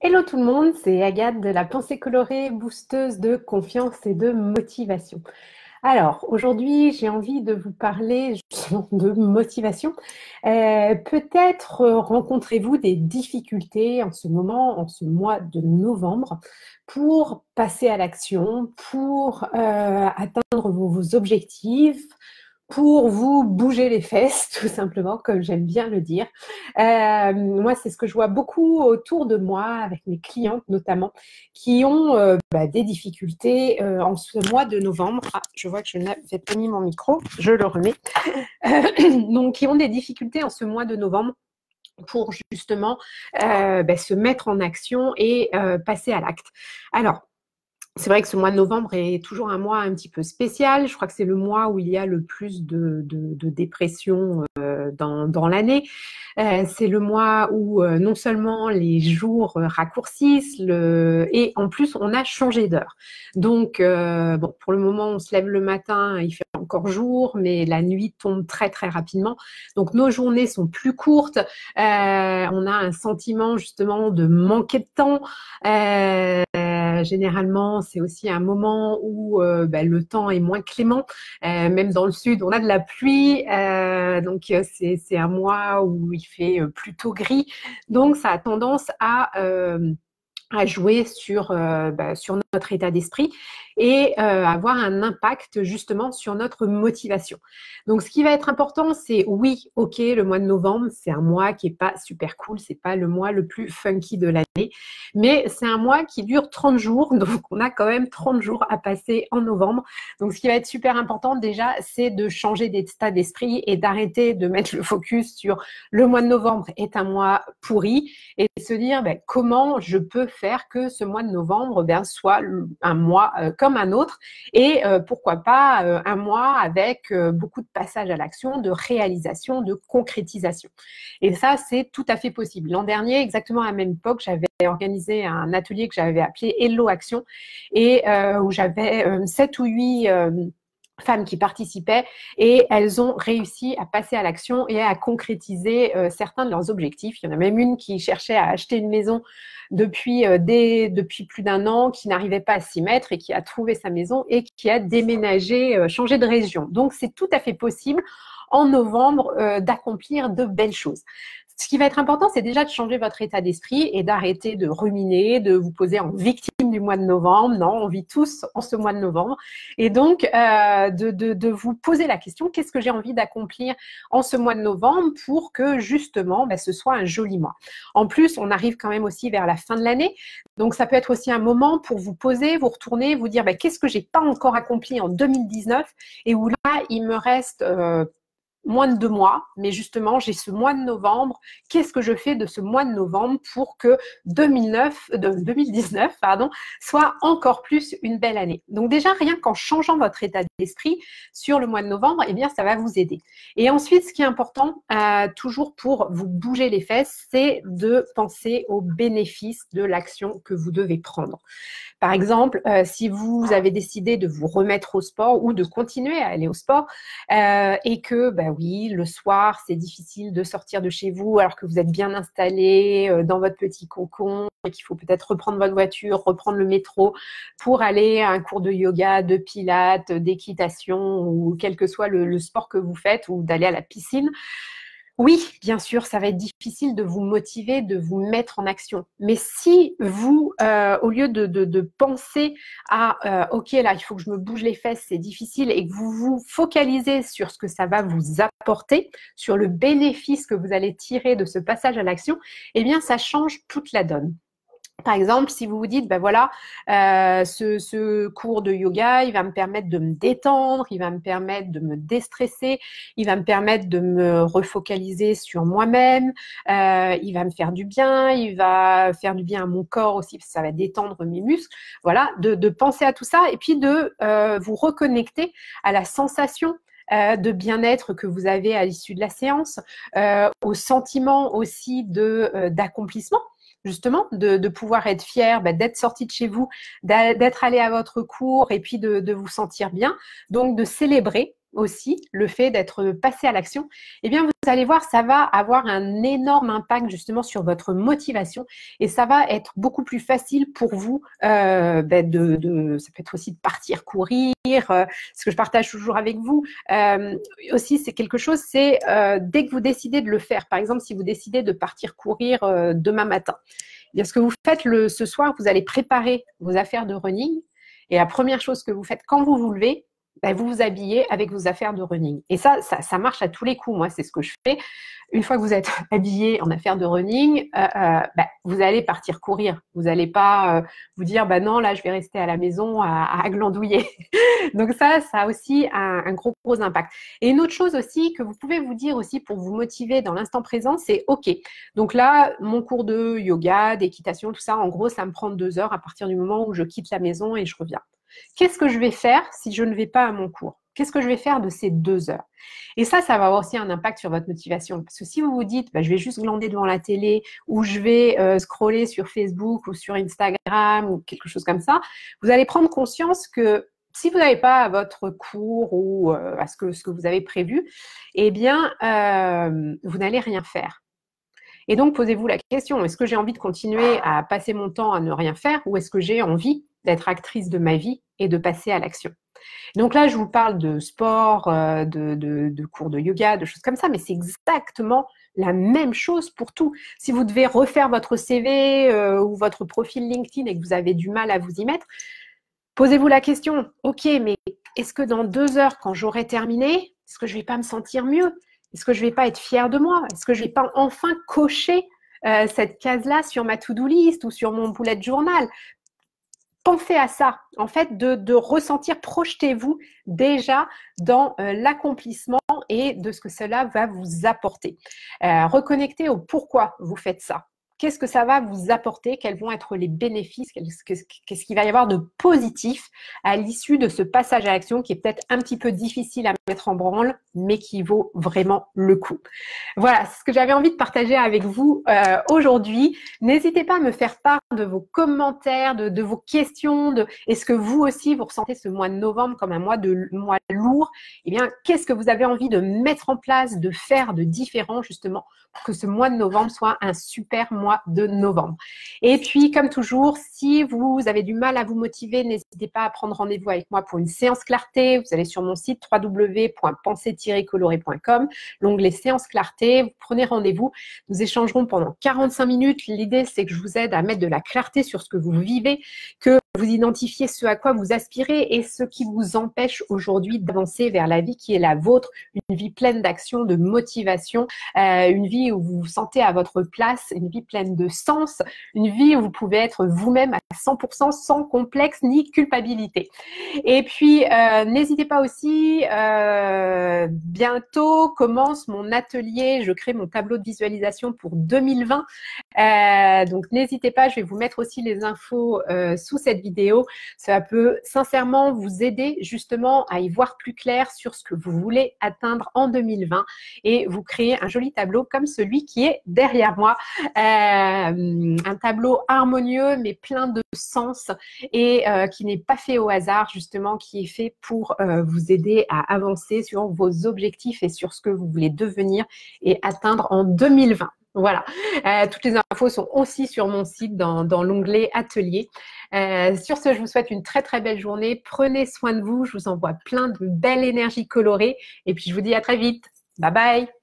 Hello tout le monde, c'est Agathe de la pensée colorée, boosteuse de confiance et de motivation. Alors, aujourd'hui, j'ai envie de vous parler justement de motivation. Peut-être rencontrez-vous des difficultés en ce moment, en ce mois de novembre, pour passer à l'action, pour atteindre vos objectifs, pour vous bouger les fesses, tout simplement, comme j'aime bien le dire. Moi, c'est ce que je vois beaucoup autour de moi, avec mes clientes notamment, qui ont des difficultés en ce mois de novembre. Ah, je vois que je n'avais pas mis mon micro, je le remets. Donc, qui ont des difficultés en ce mois de novembre pour justement se mettre en action et passer à l'acte. Alors, c'est vrai que ce mois de novembre est toujours un mois un petit peu spécial. Je crois que c'est le mois où il y a le plus de dépression dans l'année. C'est le mois où non seulement les jours raccourcissent, et en plus on a changé d'heure. Donc, bon, pour le moment, on se lève le matin, il fait encore jour, mais la nuit tombe très très rapidement. Donc, nos journées sont plus courtes. On a un sentiment justement de manquer de temps. Généralement, c'est aussi un moment où le temps est moins clément. Même dans le sud, on a de la pluie. Donc, c'est un mois où il fait plutôt gris. Donc, ça a tendance à jouer sur notre état d'esprit et avoir un impact justement sur notre motivation. Donc, ce qui va être important, c'est oui, ok, le mois de novembre, c'est un mois qui est pas super cool, c'est pas le mois le plus funky de l'année, mais c'est un mois qui dure 30 jours, donc on a quand même 30 jours à passer en novembre. Donc, ce qui va être super important déjà, c'est de changer d'état d'esprit et d'arrêter de mettre le focus sur le mois de novembre est un mois pourri et se dire comment je peux faire que ce mois de novembre soit un mois comme un autre et pourquoi pas un mois avec beaucoup de passage à l'action, de réalisation, de concrétisation. Et ça, c'est tout à fait possible. L'an dernier, exactement à la même époque, j'avais organisé un atelier que j'avais appelé Hello Action et où j'avais 7 ou 8 femmes qui participaient et elles ont réussi à passer à l'action et à concrétiser certains de leurs objectifs. Il y en a même une qui cherchait à acheter une maison depuis plus d'un an, qui n'arrivait pas à s'y mettre et qui a trouvé sa maison et qui a déménagé, changé de région. Donc, c'est tout à fait possible en novembre d'accomplir de belles choses. Ce qui va être important, c'est déjà de changer votre état d'esprit et d'arrêter de ruminer, de vous poser en victime du mois de novembre. Non, on vit tous en ce mois de novembre. Et donc, de vous poser la question, qu'est-ce que j'ai envie d'accomplir en ce mois de novembre pour que justement, ce soit un joli mois. En plus, on arrive quand même aussi vers la fin de l'année. Donc, ça peut être aussi un moment pour vous poser, vous retourner, vous dire qu'est-ce que j'ai pas encore accompli en 2019 et où là, il me reste moins de 2 mois, mais justement, j'ai ce mois de novembre. Qu'est-ce que je fais de ce mois de novembre pour que 2019 soit encore plus une belle année? Donc déjà, rien qu'en changeant votre état d'esprit sur le mois de novembre, eh bien, ça va vous aider. Et ensuite, ce qui est important, toujours pour vous bouger les fesses, c'est de penser aux bénéfices de l'action que vous devez prendre. Par exemple, si vous avez décidé de vous remettre au sport ou de continuer à aller au sport et que, oui, le soir, c'est difficile de sortir de chez vous alors que vous êtes bien installé dans votre petit cocon et qu'il faut peut-être reprendre votre voiture, reprendre le métro pour aller à un cours de yoga, de pilates, d'équitation ou quel que soit le sport que vous faites ou d'aller à la piscine. Oui, bien sûr, ça va être difficile de vous motiver, de vous mettre en action. Mais si vous, au lieu de penser à OK, là, il faut que je me bouge les fesses, c'est difficile, et que vous vous focalisez sur ce que ça va vous apporter, sur le bénéfice que vous allez tirer de ce passage à l'action, eh bien, ça change toute la donne. Par exemple, si vous vous dites, voilà, ce cours de yoga, il va me permettre de me détendre, il va me permettre de me déstresser, il va me permettre de me refocaliser sur moi-même, il va me faire du bien, il va faire du bien à mon corps aussi, parce que ça va détendre mes muscles. Voilà, de penser à tout ça et puis de vous reconnecter à la sensation de bien-être que vous avez à l'issue de la séance, au sentiment aussi d'accomplissement, justement, de pouvoir être fier, d'être sorti de chez vous, d'être allé à votre cours et puis de vous sentir bien. Donc, de célébrer aussi, le fait d'être passé à l'action, eh bien, vous allez voir, ça va avoir un énorme impact justement sur votre motivation et ça va être beaucoup plus facile pour vous ça peut être aussi de partir courir, ce que je partage toujours avec vous. Aussi, c'est quelque chose, c'est dès que vous décidez de le faire, par exemple, si vous décidez de partir courir demain matin, eh bien, ce que vous faites ce soir, vous allez préparer vos affaires de running et la première chose que vous faites quand vous vous levez, vous vous habillez avec vos affaires de running. Et ça marche à tous les coups. Moi, c'est ce que je fais. Une fois que vous êtes habillé en affaires de running, vous allez partir courir. Vous n'allez pas vous dire, non, là, je vais rester à la maison à glandouiller. Donc ça a aussi un gros impact. Et une autre chose aussi que vous pouvez vous dire aussi pour vous motiver dans l'instant présent, c'est OK. Donc là, mon cours de yoga, d'équitation, tout ça, en gros, ça me prend 2 heures à partir du moment où je quitte la maison et je reviens. Qu'est-ce que je vais faire si je ne vais pas à mon cours? Qu'est-ce que je vais faire de ces 2 heures? Et ça va avoir aussi un impact sur votre motivation. Parce que si vous vous dites, je vais juste glander devant la télé ou je vais scroller sur Facebook ou sur Instagram ou quelque chose comme ça, vous allez prendre conscience que si vous n'avez pas votre cours ou à ce que vous avez prévu, eh bien, vous n'allez rien faire. Et donc, posez-vous la question, est-ce que j'ai envie de continuer à passer mon temps à ne rien faire ou est-ce que j'ai envie d'être actrice de ma vie et de passer à l'action? Donc là, je vous parle de sport, de cours de yoga, de choses comme ça, mais c'est exactement la même chose pour tout. Si vous devez refaire votre CV ou votre profil LinkedIn et que vous avez du mal à vous y mettre, posez-vous la question, ok, mais est-ce que dans 2 heures, quand j'aurai terminé, est-ce que je ne vais pas me sentir mieux? Est-ce que je ne vais pas être fière de moi? Est-ce que je ne vais pas enfin cocher cette case-là sur ma to-do list ou sur mon bullet journal? Pensez à ça, en fait, de ressentir, projetez-vous déjà dans l'accomplissement et de ce que cela va vous apporter. Reconnectez au pourquoi vous faites ça. Qu'est-ce que ça va vous apporter? Quels vont être les bénéfices? Qu'est-ce qu'il va y avoir de positif à l'issue de ce passage à l'action qui est peut-être un petit peu difficile à mettre en branle, mais qui vaut vraiment le coup. Voilà, c'est ce que j'avais envie de partager avec vous aujourd'hui. N'hésitez pas à me faire part de vos commentaires, de vos questions. Est-ce que vous aussi, vous ressentez ce mois de novembre comme un mois lourd? Eh bien, qu'est-ce que vous avez envie de mettre en place, de faire de différent justement pour que ce mois de novembre soit un super mois de novembre. Et puis, comme toujours, si vous avez du mal à vous motiver, n'hésitez pas à prendre rendez-vous avec moi pour une séance clarté. Vous allez sur mon site www.penser-coloré.com, l'onglet séance clarté. Vous prenez rendez-vous. Nous échangerons pendant 45 minutes. L'idée, c'est que je vous aide à mettre de la clarté sur ce que vous vivez, que vous identifiez ce à quoi vous aspirez et ce qui vous empêche aujourd'hui d'avancer vers la vie qui est la vôtre, une vie pleine d'action, de motivation, une vie où vous vous sentez à votre place, une vie pleine de sens, une vie où vous pouvez être vous-même à 100% sans complexe ni culpabilité. Et puis, n'hésitez pas aussi, bientôt commence mon atelier, je crée mon tableau de visualisation pour 2020. Donc, n'hésitez pas, je vais vous mettre aussi les infos sous cette vidéo. Ça peut sincèrement vous aider justement à y voir plus clair sur ce que vous voulez atteindre en 2020 et vous créer un joli tableau comme celui qui est derrière moi. Un tableau harmonieux mais plein de sens et qui n'est pas fait au hasard justement, qui est fait pour vous aider à avancer sur vos objectifs et sur ce que vous voulez devenir et atteindre en 2020. Voilà, toutes les infos sont aussi sur mon site dans l'onglet atelier. Sur ce, je vous souhaite une très très belle journée. Prenez soin de vous, je vous envoie plein de belles énergies colorées et puis je vous dis à très vite. Bye bye.